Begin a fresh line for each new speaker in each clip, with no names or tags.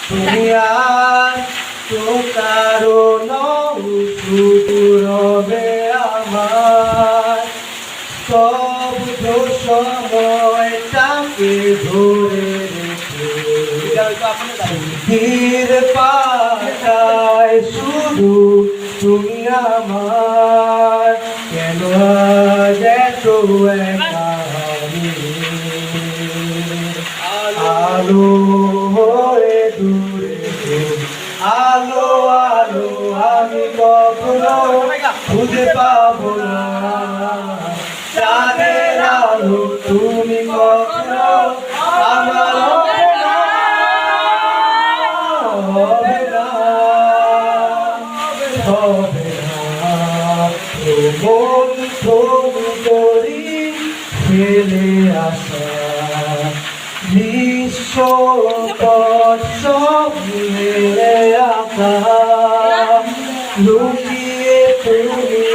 তুমি আর তো কারো নও, শুধু রবে আমার। সব সময়টাকে ধরে রেখে ধীর পাতায় শুধু তুমি আমার। কেন আজ এত একা আমি? আলো হয়ে দূরে আলো আলো আমি কখনো খুঁজে পাবো না। চাঁদের আলো তুমি কখনো আমার হবে না, হবে না, হবে না। মন তুমি করি ফেলে আসা বিশ্ব সব মেরে আঁকা। লুকিয়ে তুমি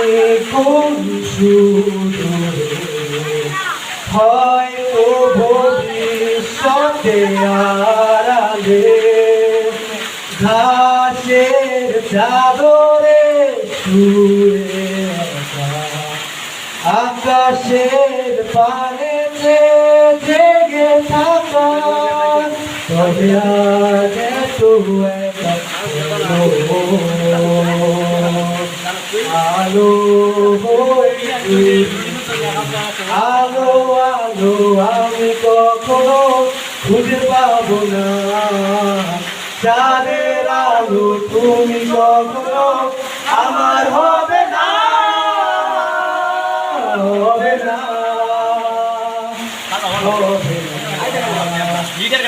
কোন সুদূরে, হয়তো ভবিষ্যতে আড়ালে ঘাসের চাদরে শুয়ে আকাশের পানেতে জেগে থাকা। তবে আজ এত একা আলো হয়ে আলো আলো আমি কখনো খুঁজে পাবো না। চাঁদের আলো তুমি কখনো আমার হবে না, হবে না, হবে না।